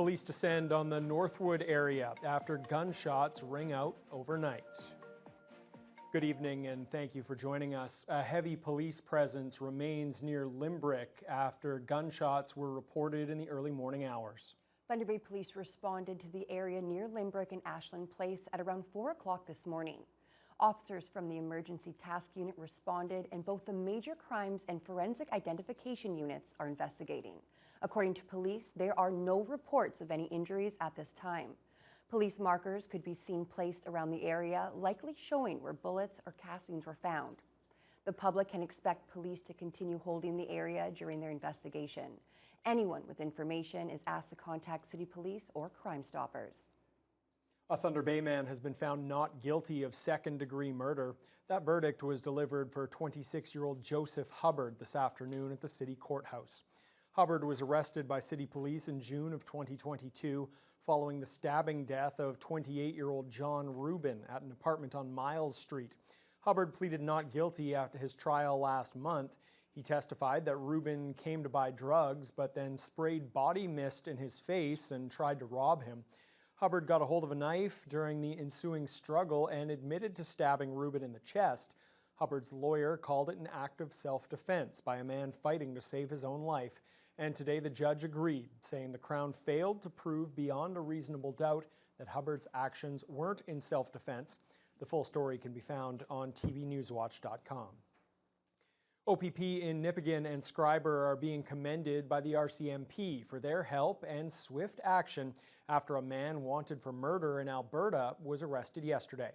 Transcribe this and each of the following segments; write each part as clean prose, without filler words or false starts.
Police descend on the Northwood area after gunshots ring out overnight. Good evening and thank you for joining us. A heavy police presence remains near Limbrick after gunshots were reported in the early morning hours. Thunder Bay Police responded to the area near Limbrick and Ashland Place at around 4 o'clock this morning. Officers from the Emergency Task Unit responded, and both the Major Crimes and Forensic Identification Units are investigating. According to police, there are no reports of any injuries at this time. Police markers could be seen placed around the area, likely showing where bullets or castings were found. The public can expect police to continue holding the area during their investigation. Anyone with information is asked to contact City Police or Crime Stoppers. A Thunder Bay man has been found not guilty of second-degree murder. That verdict was delivered for 26-year-old Joseph Hubbard this afternoon at the City Courthouse. Hubbard was arrested by City Police in June of 2022 following the stabbing death of 28-year-old John Rubin at an apartment on Miles Street. Hubbard pleaded not guilty after his trial last month. He testified that Rubin came to buy drugs but then sprayed body mist in his face and tried to rob him. Hubbard got a hold of a knife during the ensuing struggle and admitted to stabbing Rubin in the chest. Hubbard's lawyer called it an act of self-defense by a man fighting to save his own life. And today the judge agreed, saying the Crown failed to prove beyond a reasonable doubt that Hubbard's actions weren't in self-defense. The full story can be found on tvnewswatch.com. OPP in Nipigon and Schreiber are being commended by the RCMP for their help and swift action after a man wanted for murder in Alberta was arrested yesterday.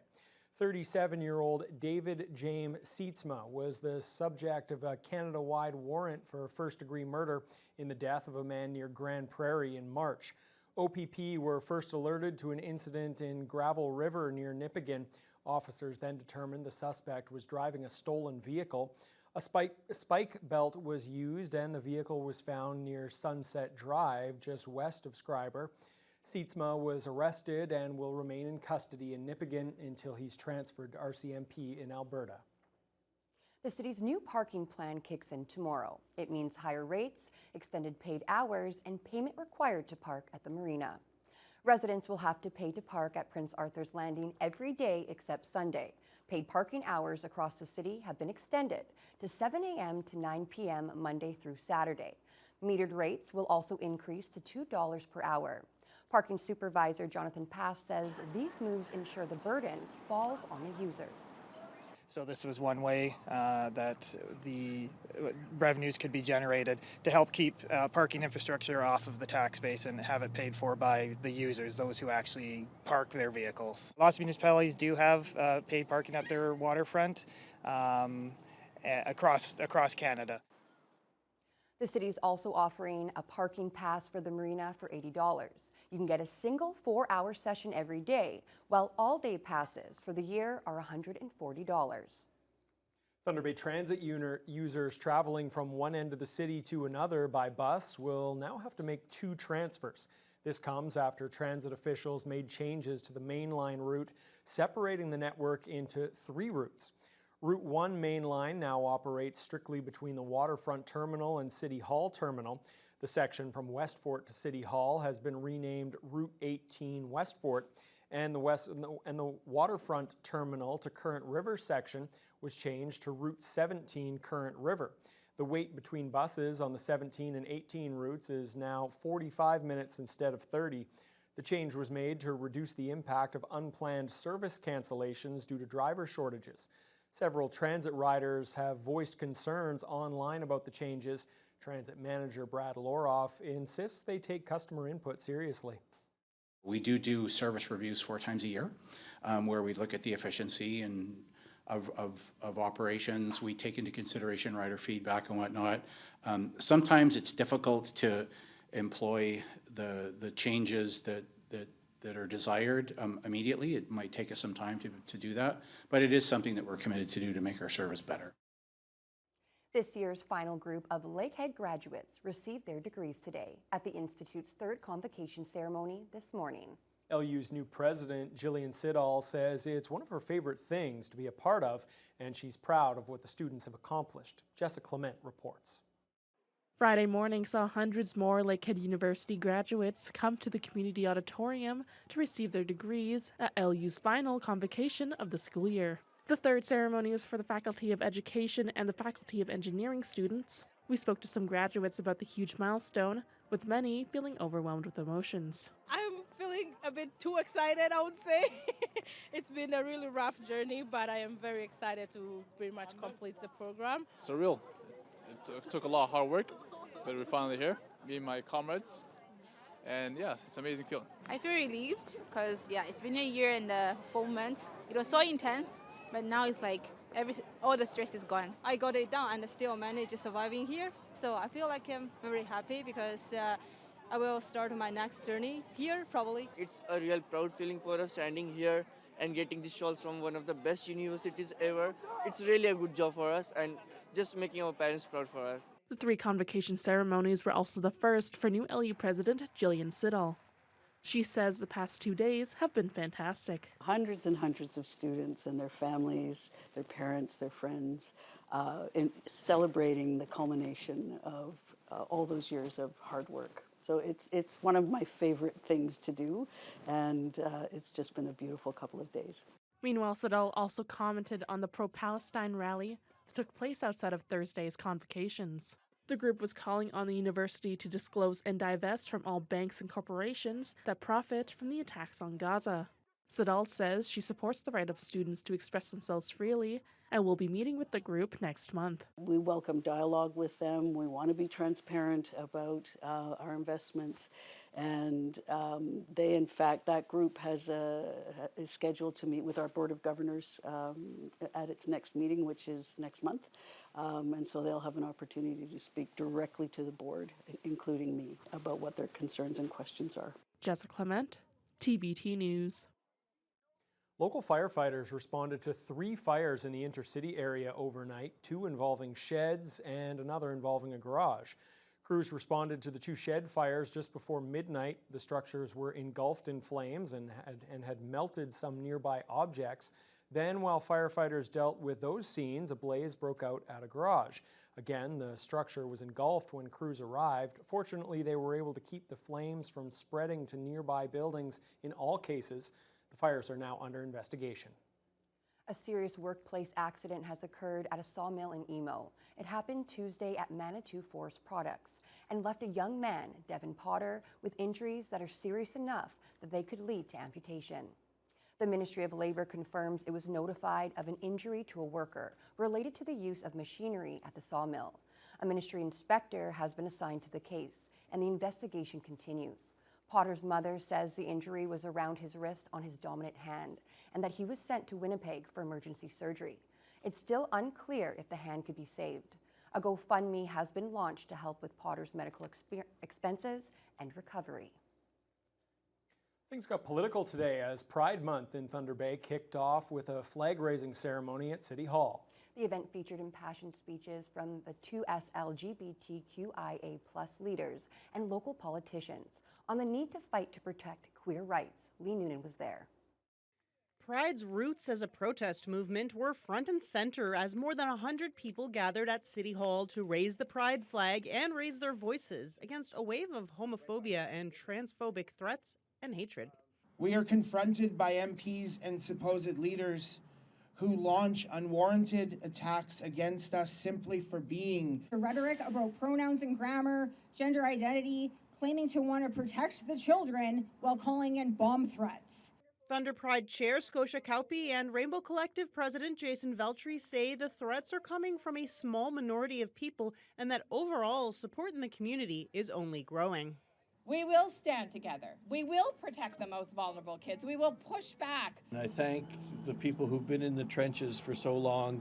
37-year-old David James Sietsma was the subject of a Canada-wide warrant for first-degree murder in the death of a man near Grand Prairie in March. OPP were first alerted to an incident in Gravel River near Nipigon. Officers then determined the suspect was driving a stolen vehicle. A spike belt was used and the vehicle was found near Sunset Drive, just west of Schreiber. Sietsma was arrested and will remain in custody in Nipigon until he's transferred to RCMP in Alberta. The city's new parking plan kicks in tomorrow. It means higher rates, extended paid hours, and payment required to park at the marina. Residents will have to pay to park at Prince Arthur's Landing every day except Sunday. Paid parking hours across the city have been extended to 7 a.m. to 9 p.m. Monday through Saturday. Metered rates will also increase to $2 per hour. Parking Supervisor Jonathan Pass says these moves ensure the burdens falls on the users. So this was one way that the revenues could be generated to help keep parking infrastructure off of the tax base and have it paid for by the users, those who actually park their vehicles. Lots of municipalities do have paid parking at their waterfront across Canada. The city is also offering a parking pass for the marina for $80. You can get a single 4-hour session every day, while all-day passes for the year are $140. Thunder Bay Transit users traveling from one end of the city to another by bus will now have to make 2 transfers. This comes after transit officials made changes to the mainline route, separating the network into 3 routes. Route 1 main line now operates strictly between the Waterfront Terminal and City Hall Terminal. The section from Westfort to City Hall has been renamed Route 18 Westfort, and the Waterfront Terminal to Current River section was changed to Route 17 Current River. The wait between buses on the 17 and 18 routes is now 45 minutes instead of 30. The change was made to reduce the impact of unplanned service cancellations due to driver shortages. Several transit riders have voiced concerns online about the changes. Transit manager Brad Loroff insists they take customer input seriously. We do service reviews 4 times a year where we look at the efficiency and of operations. We take into consideration rider feedback and whatnot. Sometimes it's difficult to employ the changes that are desired immediately. It might take us some time to do that, but it is something that we're committed to do to make our service better. This year's final group of Lakehead graduates received their degrees today at the Institute's 3rd convocation ceremony this morning. LU's new president, Jillian Siddall, says it's one of her favorite things to be a part of, and she's proud of what the students have accomplished. Jessica Clement reports. Friday morning saw hundreds more Lakehead University graduates come to the community auditorium to receive their degrees at LU's final convocation of the school year. The third ceremony was for the Faculty of Education and the Faculty of Engineering students. We spoke to some graduates about the huge milestone, with many feeling overwhelmed with emotions. I'm feeling a bit too excited, I would say. It's been a really rough journey, but I am very excited to pretty much complete the program. Surreal. It took a lot of hard work, but we're finally here, me and my comrades. And yeah, it's an amazing feeling. I feel relieved because it's been a year and 4 months. It was so intense, but now it's like all the stress is gone. I got it done and still managed surviving here. So I feel like I'm very happy because I will start my next journey here probably. It's a real proud feeling for us standing here and getting this shawls from one of the best universities ever. It's really a good job for us and just making our parents proud for us. The 3 convocation ceremonies were also the first for new LU President Jillian Siddall. She says the past 2 days have been fantastic. Hundreds and hundreds of students and their families, their parents, their friends, in celebrating the culmination of all those years of hard work. So it's one of my favorite things to do, and it's just been a beautiful couple of days. Meanwhile, Siddall also commented on the pro-Palestine rally that took place outside of Thursday's convocations. The group was calling on the university to disclose and divest from all banks and corporations that profit from the attacks on Gaza. Siddall says she supports the right of students to express themselves freely and will be meeting with the group next month. We welcome dialogue with them. We want to be transparent about our investments. And that group is scheduled to meet with our Board of Governors at its next meeting, which is next month. And so they'll have an opportunity to speak directly to the board, including me, about what their concerns and questions are. Jessica Clement, TBT News. Local firefighters responded to 3 fires in the intercity area overnight, 2 involving sheds and another involving a garage. Crews responded to the 2 shed fires just before midnight. The structures were engulfed in flames and had melted some nearby objects. Then, while firefighters dealt with those scenes, a blaze broke out at a garage. Again, the structure was engulfed when crews arrived. Fortunately, they were able to keep the flames from spreading to nearby buildings in all cases. The fires are now under investigation. A serious workplace accident has occurred at a sawmill in Emo. It happened Tuesday at Manitou Forest Products and left a young man, Devin Potter, with injuries that are serious enough that they could lead to amputation. The Ministry of Labour confirms it was notified of an injury to a worker related to the use of machinery at the sawmill. A ministry inspector has been assigned to the case, and the investigation continues. Potter's mother says the injury was around his wrist on his dominant hand and that he was sent to Winnipeg for emergency surgery. It's still unclear if the hand could be saved. A GoFundMe has been launched to help with Potter's medical expenses and recovery. Things got political today as Pride Month in Thunder Bay kicked off with a flag-raising ceremony at City Hall. The event featured impassioned speeches from the 2S LGBTQIA+ leaders and local politicians on the need to fight to protect queer rights. Lee Noonan was there. Pride's roots as a protest movement were front and center as more than 100 people gathered at City Hall to raise the Pride flag and raise their voices against a wave of homophobia and transphobic threats and hatred. We are confronted by MPs and supposed leaders who launch unwarranted attacks against us simply for being. The rhetoric about pronouns and grammar, gender identity, claiming to want to protect the children while calling in bomb threats. Thunder Pride Chair Scotia Kauppi and Rainbow Collective President Jason Veltri say the threats are coming from a small minority of people and that overall support in the community is only growing. We will stand together. We will protect the most vulnerable kids. We will push back. And I thank the people who've been in the trenches for so long,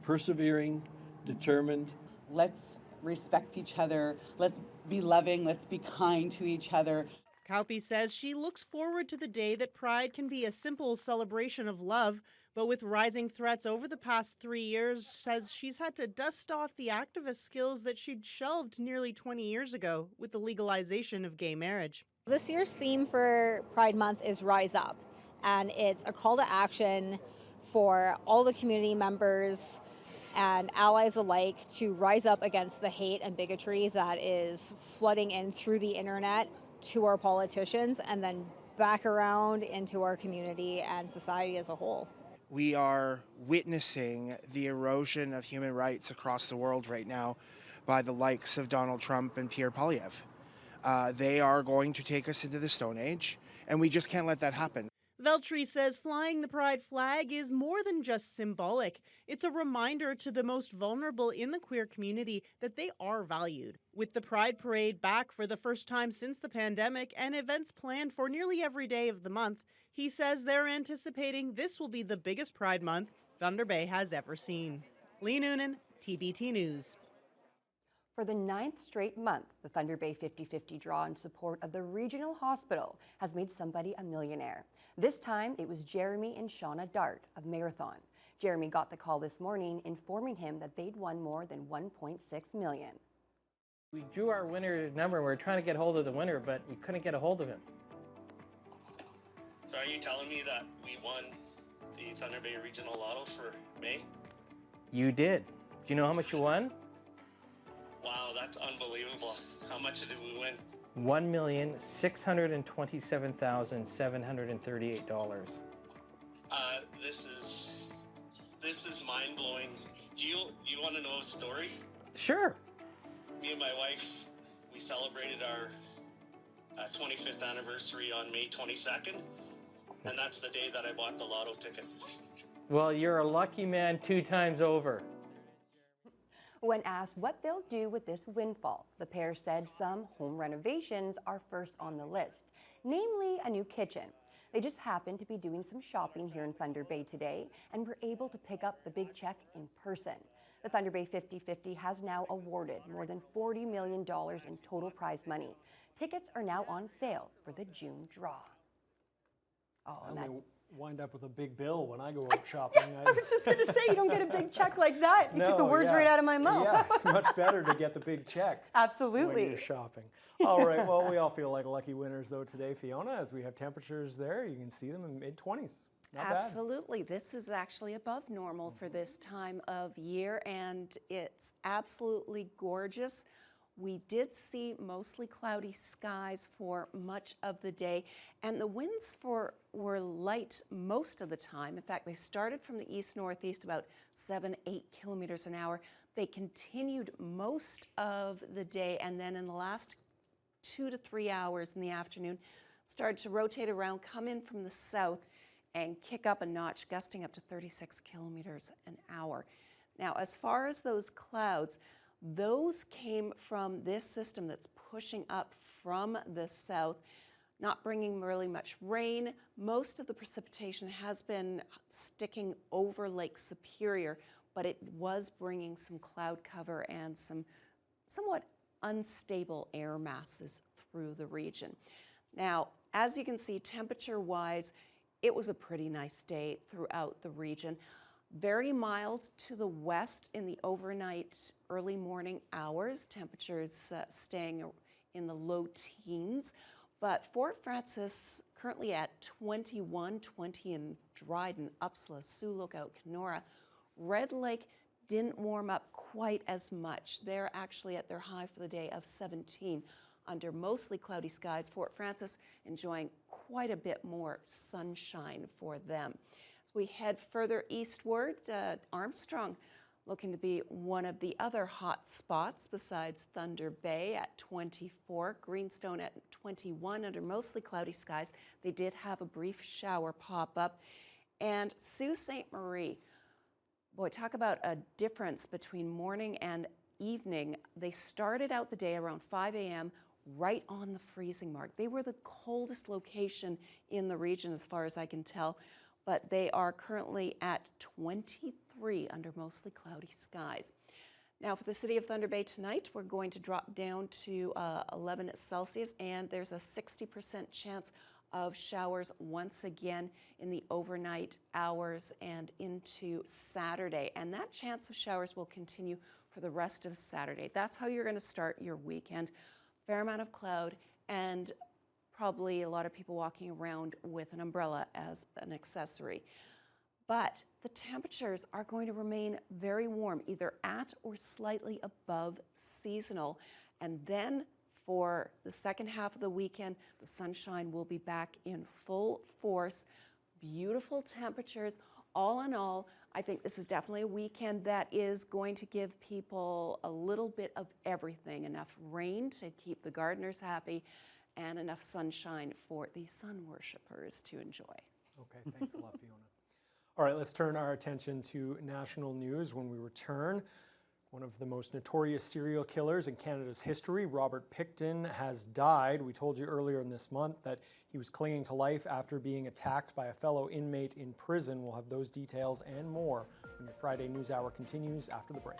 persevering, determined. Let's respect each other. Let's be loving. Let's be kind to each other. Kauppi says she looks forward to the day that Pride can be a simple celebration of love, but with rising threats over the past 3 years, says she's had to dust off the activist skills that she'd shelved nearly 20 years ago with the legalization of gay marriage. This year's theme for Pride Month is Rise Up, and it's a call to action for all the community members and allies alike to rise up against the hate and bigotry that is flooding in through the internet to our politicians and then back around into our community and society as a whole. We are witnessing the erosion of human rights across the world right now by the likes of Donald Trump and Pierre Poilievre. They are going to take us into the Stone Age, and we just can't let that happen. Veltri says flying the pride flag is more than just symbolic. It's a reminder to the most vulnerable in the queer community that they are valued. With the Pride Parade back for the first time since the pandemic and events planned for nearly every day of the month, he says they're anticipating this will be the biggest Pride Month Thunder Bay has ever seen. Lee Noonan, TBT News. For the 9th straight month, the Thunder Bay 50/50 draw in support of the regional hospital has made somebody a millionaire. This time, it was Jeremy and Shauna Dart of Marathon. Jeremy got the call this morning informing him that they'd won more than $1.6 million. We drew our winner number and we were trying to get hold of the winner, but we couldn't get a hold of him. So are you telling me that we won the Thunder Bay Regional Lotto for May? You did. Do you know how much you won? Wow, that's unbelievable. How much did we win? $1,627,738. This is mind-blowing. Do you want to know a story? Sure. Me and my wife, we celebrated our 25th anniversary on May 22nd, and that's the day that I bought the lotto ticket. Well, you're a lucky man 2 times over. When asked what they'll do with this windfall, the pair said some home renovations are first on the list, namely a new kitchen. They just happened to be doing some shopping here in Thunder Bay today and were able to pick up the big check in person. The Thunder Bay 50/50 has now awarded more than $40 million in total prize money. Tickets are now on sale for the June draw. Oh, and that wind up with a big bill when I go out shopping. I was just going to say, you don't get a big check like that. You took the words right out of my mouth. Yeah, it's much better to get the big check. Absolutely. When you're shopping. All right, well, we all feel like lucky winners, though, today, Fiona, as we have temperatures there. You can see them in mid-20s. Absolutely. This is actually above normal for this time of year, and it's absolutely gorgeous. We did see mostly cloudy skies for much of the day, and the winds were light most of the time. In fact, they started from the east-northeast about 7-8 kilometers an hour. They continued most of the day, and then in the last 2 to 3 hours in the afternoon, started to rotate around, come in from the south, and kick up a notch, gusting up to 36 kilometers an hour. Now, as far as those clouds, those came from this system that's pushing up from the south, not bringing really much rain. Most of the precipitation has been sticking over Lake Superior, but it was bringing some cloud cover and some somewhat unstable air masses through the region. Now, as you can see, temperature-wise, it was a pretty nice day throughout the region. Very mild to the west in the overnight, early morning hours. Temperatures staying in the low teens. But Fort Frances currently at 21, 20 in Dryden, Upsala, Sioux Lookout, Kenora. Red Lake didn't warm up quite as much. They're actually at their high for the day of 17 under mostly cloudy skies. Fort Frances enjoying quite a bit more sunshine for them. As we head further eastward, Armstrong looking to be one of the other hot spots besides Thunder Bay at 24, Greenstone at 21 under mostly cloudy skies. They did have a brief shower pop up. And Sault Ste. Marie, boy, talk about a difference between morning and evening. They started out the day around 5 a.m. right on the freezing mark. They were the coldest location in the region as far as I can tell, but they are currently at 23 under mostly cloudy skies. Now for the city of Thunder Bay tonight, we're going to drop down to 11 Celsius, and there's a 60% chance of showers once again in the overnight hours and into Saturday. And that chance of showers will continue for the rest of Saturday. That's how you're going to start your weekend. Fair amount of cloud and probably a lot of people walking around with an umbrella as an accessory. But the temperatures are going to remain very warm, either at or slightly above seasonal. And then for the second half of the weekend, the sunshine will be back in full force. Beautiful temperatures. All in all, I think this is definitely a weekend that is going to give people a little bit of everything. Enough rain to keep the gardeners happy and enough sunshine for the sun worshippers to enjoy. Okay, thanks a lot, Fiona. All right, let's turn our attention to national news when we return. One of the most notorious serial killers in Canada's history, Robert Pickton, has died. We told you earlier in this month that he was clinging to life after being attacked by a fellow inmate in prison. We'll have those details and more when your Friday News Hour continues after the break.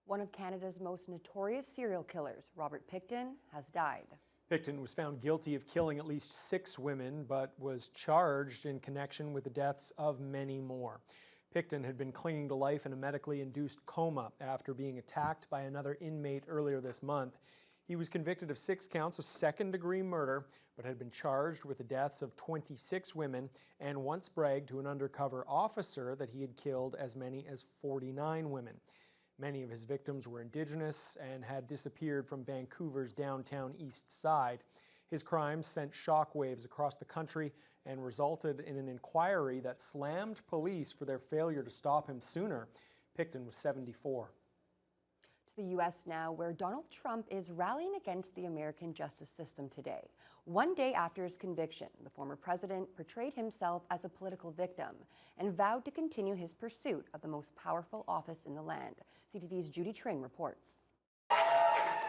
One of Canada's most notorious serial killers, Robert Pickton, has died. Pickton was found guilty of killing at least 6 women, but was charged in connection with the deaths of many more. Pickton had been clinging to life in a medically induced coma after being attacked by another inmate earlier this month. He was convicted of 6 counts of second-degree murder, but had been charged with the deaths of 26 women and once bragged to an undercover officer that he had killed as many as 49 women. Many of his victims were Indigenous and had disappeared from Vancouver's downtown east side. His crimes sent shockwaves across the country and resulted in an inquiry that slammed police for their failure to stop him sooner. Pickton was 74. To the U.S. now, where Donald Trump is rallying against the American justice system today. One day after his conviction, the former president portrayed himself as a political victim and vowed to continue his pursuit of the most powerful office in the land. CTV's Judy Train reports.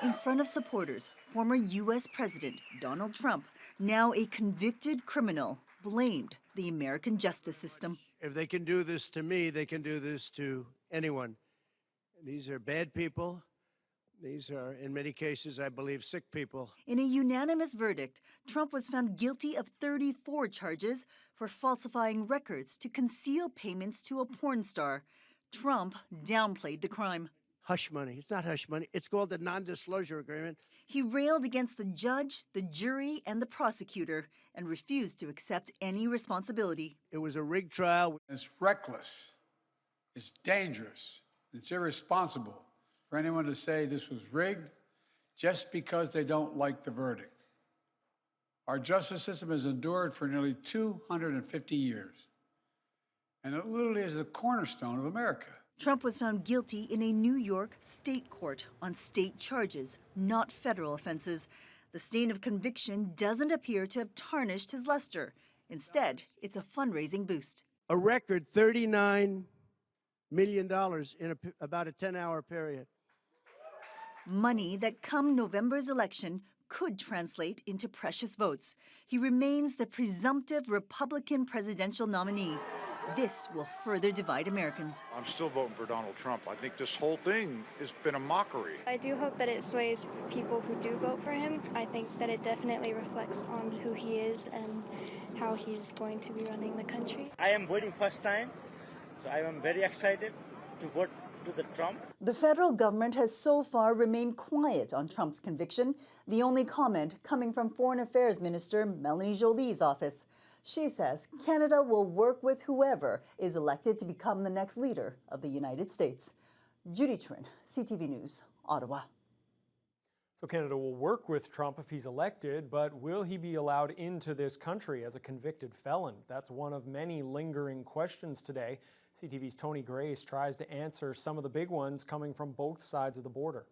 In front of supporters, former U.S. President Donald Trump, now a convicted criminal, blamed the American justice system. If they can do this to me, they can do this to anyone. These are bad people. These are, in many cases, I believe, sick people. In a unanimous verdict, Trump was found guilty of 34 charges for falsifying records to conceal payments to a porn star. Trump downplayed the crime. Hush money. It's not hush money. It's called the non-disclosure agreement. He railed against the judge, the jury, and the prosecutor and refused to accept any responsibility. It was a rigged trial. It's reckless. It's dangerous. It's irresponsible for anyone to say this was rigged just because they don't like the verdict. Our justice system has endured for nearly 250 years, and it literally is the cornerstone of America. Trump was found guilty in a New York state court on state charges, not federal offenses. The stain of conviction doesn't appear to have tarnished his luster. Instead, it's a fundraising boost. A record $39 million in about a 10-hour period. Money that come November's election could translate into precious votes. He remains the presumptive Republican presidential nominee. This will further divide Americans. I'm still voting for Donald Trump. I think this whole thing has been a mockery. I do hope that it sways people who do vote for him. I think that it definitely reflects on who he is and how he's going to be running the country. I am voting first time, so I am very excited to vote to the Trump. The federal government has so far remained quiet on Trump's conviction, the only comment coming from Foreign Affairs Minister Melanie Joly's office. She says Canada will work with whoever is elected to become the next leader of the United States. Judy Trin, CTV News, Ottawa. So Canada will work with Trump if he's elected, but will he be allowed into this country as a convicted felon? That's one of many lingering questions today. CTV's Tony Grace tries to answer some of the big ones coming from both sides of the border.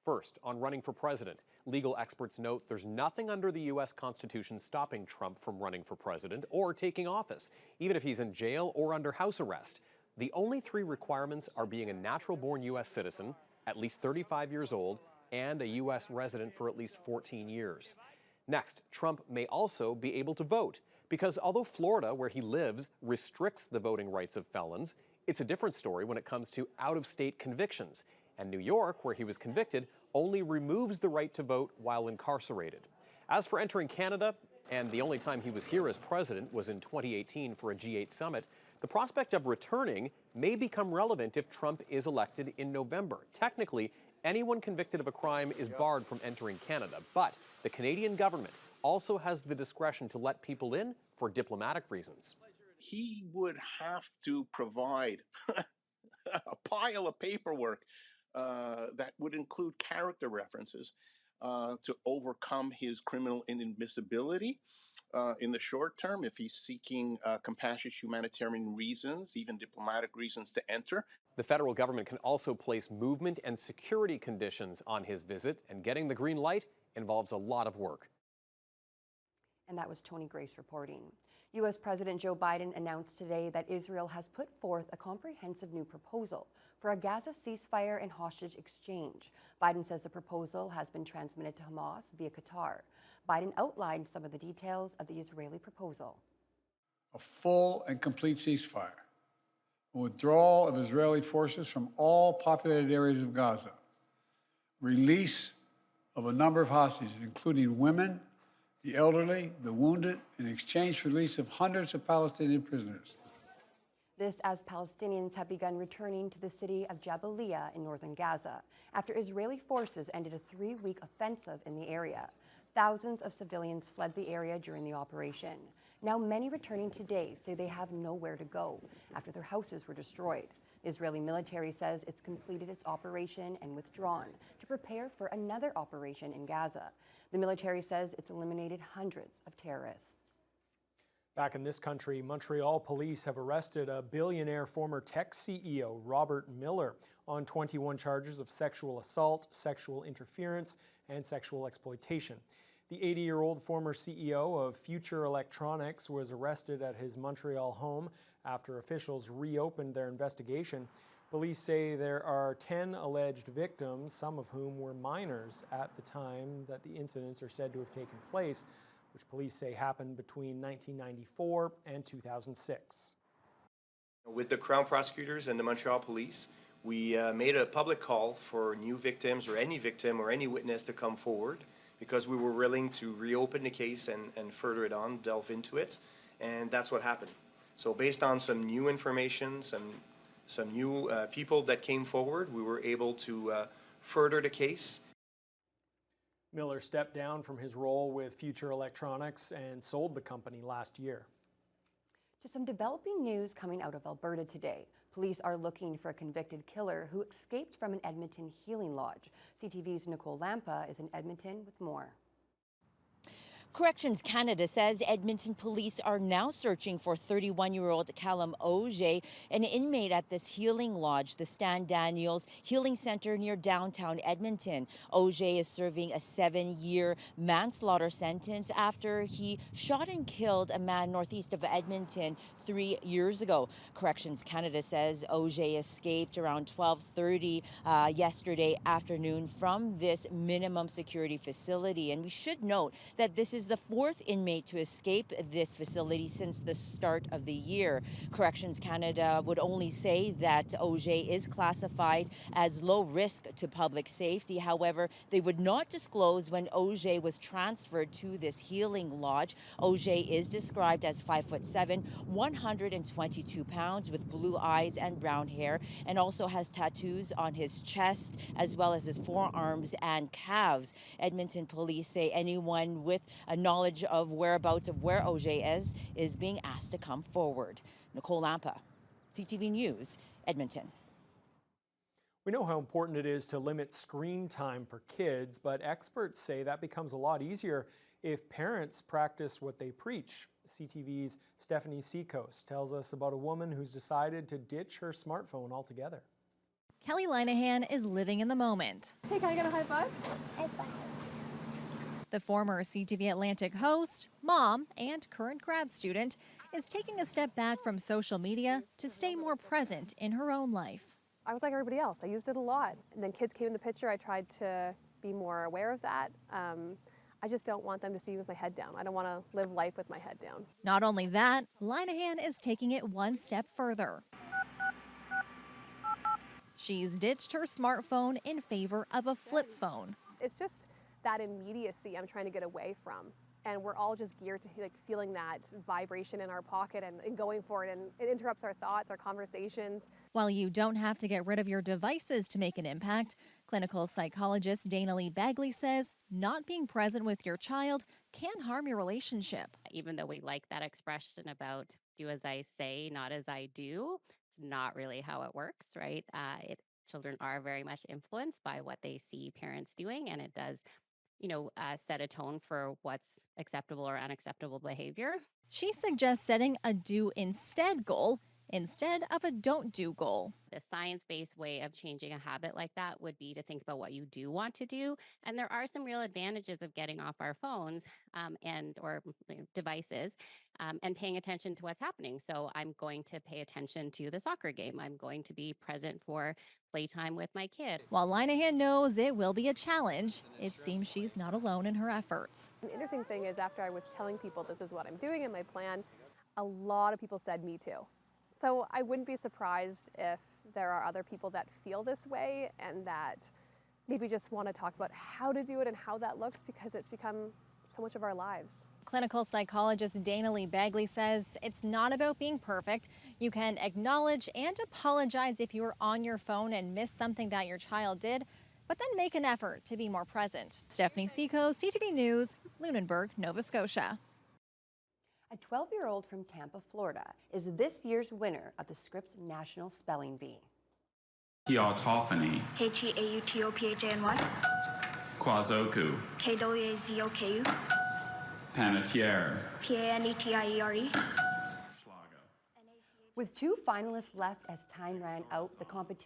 First, on running for president, legal experts note there's nothing under the U.S. Constitution stopping Trump from running for president or taking office, even if he's in jail or under house arrest. The only three requirements are being a natural-born U.S. citizen, at least 35 years old, and a U.S. resident for at least 14 years. Next, Trump may also be able to vote, because although Florida, where he lives, restricts the voting rights of felons, it's a different story when it comes to out-of-state convictions. And New York, where he was convicted, only removes the right to vote while incarcerated. As for entering Canada, and the only time he was here as president was in 2018 for a G8 summit, the prospect of returning may become relevant if Trump is elected in November. Technically, anyone convicted of a crime is barred from entering Canada, but the Canadian government also has the discretion to let people in for diplomatic reasons. He would have to provide a pile of paperwork that would include character references to overcome his criminal inadmissibility in the short term if he's seeking compassionate humanitarian reasons, even diplomatic reasons to enter. The federal government can also place movement and security conditions on his visit, and getting the green light involves a lot of work. And that was Tony Grace reporting. U.S. President Joe Biden announced today that Israel has put forth a comprehensive new proposal for a Gaza ceasefire and hostage exchange. Biden says the proposal has been transmitted to Hamas via Qatar. Biden outlined some of the details of the Israeli proposal. A full and complete ceasefire, a withdrawal of Israeli forces from all populated areas of Gaza, release of a number of hostages, including women, the elderly, the wounded, in exchange for release of hundreds of Palestinian prisoners. This as Palestinians have begun returning to the city of Jabalia in northern Gaza after Israeli forces ended a 3-week offensive in the area. Thousands of civilians fled the area during the operation. Now many returning today say they have nowhere to go after their houses were destroyed. The Israeli military says it's completed its operation and withdrawn to prepare for another operation in Gaza. The military says it's eliminated hundreds of terrorists. Back in this country, Montreal police have arrested a billionaire former tech CEO, Robert Miller, on 21 charges of sexual assault, sexual interference, and sexual exploitation. The 80-year-old former CEO of Future Electronics was arrested at his Montreal home after officials reopened their investigation. Police say there are 10 alleged victims, some of whom were minors at the time that the incidents are said to have taken place, which police say happened between 1994 and 2006. With the Crown prosecutors and the Montreal police, we made a public call for new victims or any victim or any witness to come forward because we were willing to reopen the case and further it on, delve into it, and that's what happened. So based on some new information, some new people that came forward, we were able to further the case. Miller stepped down from his role with Future Electronics and sold the company last year. To some developing news coming out of Alberta today. Police are looking for a convicted killer who escaped from an Edmonton healing lodge. CTV's Nicole Lampa is in Edmonton with more. Corrections Canada says Edmonton police are now searching for 31-year-old Callum Auger, an inmate at this healing lodge, the Stan Daniels Healing Center near downtown Edmonton. Auger is serving a 7-year manslaughter sentence after he shot and killed a man northeast of Edmonton 3 years ago. Corrections Canada says Auger escaped around 12:30 yesterday afternoon from this minimum security facility. And we should note that this is the fourth inmate to escape this facility since the start of the year. Corrections Canada would only say that Auger is classified as low risk to public safety. However, they would not disclose when Auger was transferred to this healing lodge. Auger is described as 5'7", 122 pounds with blue eyes and brown hair, and also has tattoos on his chest as well as his forearms and calves. Edmonton police say anyone with a knowledge of whereabouts of where Auger is being asked to come forward. Nicole Lampa, CTV News, Edmonton. We know how important it is to limit screen time for kids, but experts say that becomes a lot easier if parents practice what they preach. CTV's Stephanie Seacoast tells us about a woman who's decided to ditch her smartphone altogether. Kelly Linehan is living in the moment. Hey, can I get a high five? High five. The former CTV Atlantic host, mom, and current grad student is taking a step back from social media to stay more present in her own life. I was like everybody else. I used it a lot. And then kids came in the picture. I tried to be more aware of that. I just don't want them to see me with my head down. I don't want to live life with my head down. Not only that, Linehan is taking it one step further. She's ditched her smartphone in favor of a flip phone. It's just that immediacy I'm trying to get away from. And we're all just geared to feeling that vibration in our pocket and going for it. And it interrupts our thoughts, our conversations. While you don't have to get rid of your devices to make an impact, clinical psychologist Dana Lee Bagley says not being present with your child can harm your relationship. Even though we like that expression about do as I say, not as I do, it's not really how it works, right? Children are very much influenced by what they see parents doing, and it does set a tone for what's acceptable or unacceptable behavior. She suggests setting a do instead goal instead of a don't do goal. The science-based way of changing a habit like that would be to think about what you do want to do. And there are some real advantages of getting off our phones or devices and paying attention to what's happening. So I'm going to pay attention to the soccer game. I'm going to be present for playtime with my kid. While Linehan knows it will be a challenge, it seems she's not alone in her efforts. The interesting thing is after I was telling people this is what I'm doing in my plan, a lot of people said me too. So I wouldn't be surprised if there are other people that feel this way and that maybe just want to talk about how to do it and how that looks because it's become so much of our lives. Clinical psychologist Dana Lee Bagley says it's not about being perfect. You can acknowledge and apologize if you were on your phone and missed something that your child did, but then make an effort to be more present. Stephanie Seco, CTV News, Lunenburg, Nova Scotia. A 12-year-old from Tampa, Florida, is this year's winner of the Scripps National Spelling Bee. Autophony. H-E-A-U-T-O-P-H-A-N-Y. Kwazoku. K-W-A-Z-O-K-U. Panetiere. P-A-N-E-T-I-E-R-E. With 2 finalists left as time ran out, the competition